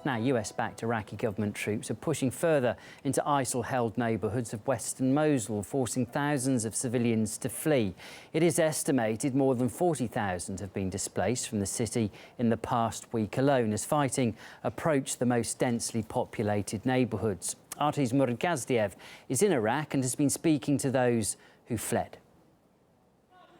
Now, US-backed Iraqi government troops are pushing further into ISIL-held neighbourhoods of western Mosul, forcing thousands of civilians to flee. It is estimated more than 40,000 have been displaced from the city in the past week alone as fighting approached the most densely populated neighbourhoods. RT's Murad Gazdiev is in Iraq and has been speaking to those who fled.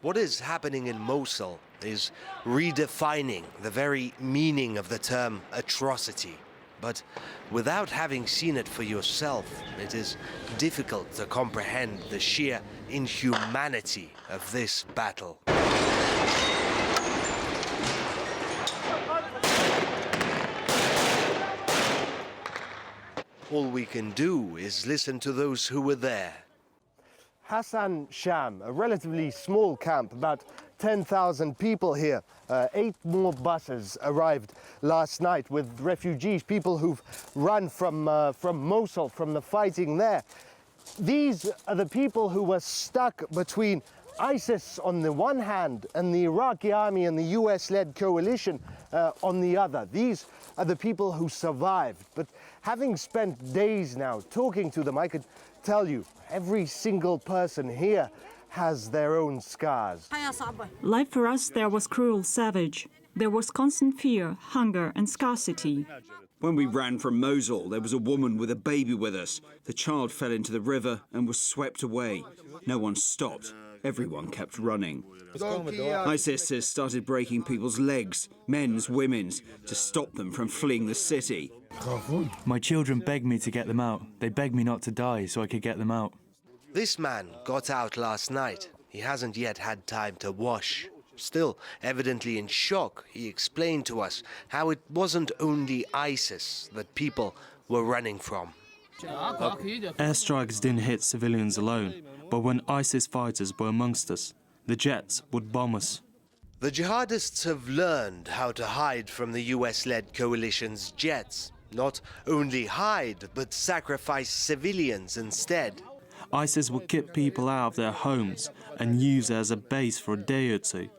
What is happening in Mosul is redefining the very meaning of the term atrocity. But without having seen it for yourself, it is difficult to comprehend the sheer inhumanity of this battle. All we can do is listen to those who were there. Hassan Sham, a relatively small camp, about 10,000 people here. 8 more buses arrived last night with refugees, people who've run from Mosul, from the fighting there. These are the people who were stuck between ISIS on the one hand and the Iraqi army and the US-led coalition on the other. These are the people who survived. But having spent days now talking to them, I could tell you, every single person here has their own scars. Life for us there was cruel, savage. There was constant fear, hunger and scarcity. When we ran from Mosul, there was a woman with a baby with us. The child fell into the river and was swept away. No one stopped. Everyone kept running. ISIS has started breaking people's legs, men's, women's, to stop them from fleeing the city. My children begged me to get them out. They begged me not to die so I could get them out. This man got out last night. He hasn't yet had time to wash. Still, evidently in shock, he explained to us how it wasn't only ISIS that people were running from. Airstrikes didn't hit civilians alone, but when ISIS fighters were amongst us, the jets would bomb us. The jihadists have learned how to hide from the US-led coalition's jets. Not only hide, but sacrifice civilians instead. ISIS would get people out of their homes and use it as a base for a day or two.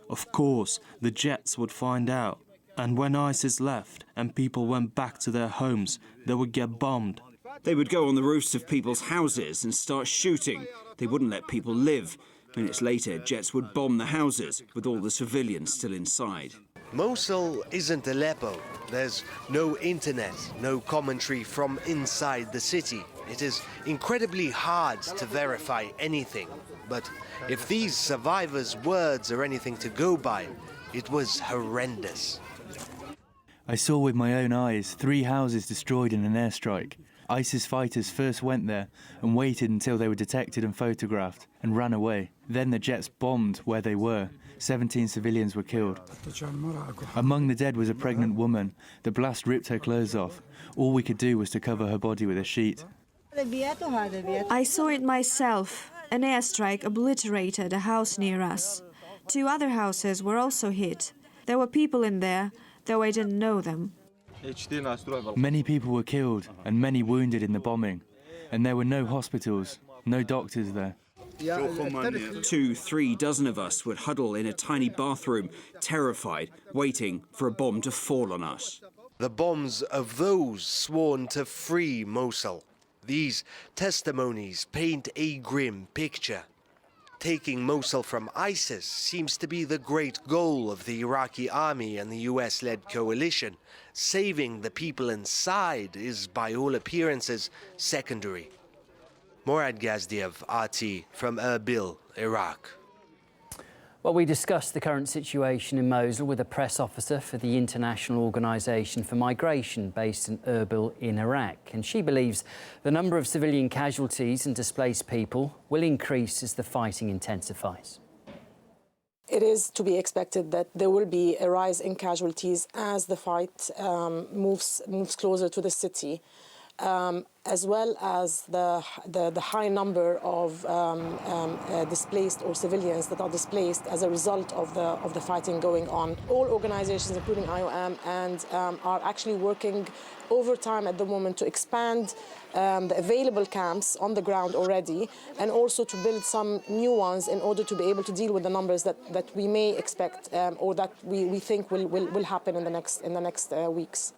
Of course, the jets would find out, and when ISIS left and people went back to their homes, they would get bombed. They would go on the roofs of people's houses and start shooting. They wouldn't let people live. Minutes later, jets would bomb the houses with all the civilians still inside. Mosul isn't Aleppo. There's no internet, no commentary from inside the city. It is incredibly hard to verify anything. But if these survivors' words are anything to go by, it was horrendous. I saw with my own eyes 3 houses destroyed in an airstrike. ISIS fighters first went there and waited until they were detected and photographed and ran away. Then the jets bombed where they were. 17 civilians were killed. Among the dead was a pregnant woman. The blast ripped her clothes off. All we could do was to cover her body with a sheet. I saw it myself. An airstrike obliterated a house near us. 2 other houses were also hit. There were people in there, though I didn't know them. Many people were killed and many wounded in the bombing. And there were no hospitals, no doctors there. 2-3 dozen of us would huddle in a tiny bathroom, terrified, waiting for a bomb to fall on us. The bombs of those sworn to free Mosul. These testimonies paint a grim picture. Taking Mosul from ISIS seems to be the great goal of the Iraqi army and the US-led coalition. Saving the people inside is, by all appearances, secondary. Murad Gazdiev, RT, from Erbil, Iraq. Well, we discussed the current situation in Mosul with a press officer for the International Organization for Migration based in Erbil in Iraq. And she believes the number of civilian casualties and displaced people will increase as the fighting intensifies. It is to be expected that there will be a rise in casualties as the fight moves closer to the city. As well as the high number of displaced or civilians that are displaced as a result of the fighting going on. All organizations, including IOM, are actually working overtime at the moment to expand the available camps on the ground already, and also to build some new ones in order to be able to deal with the numbers that we may expect or that we think will happen in the next weeks.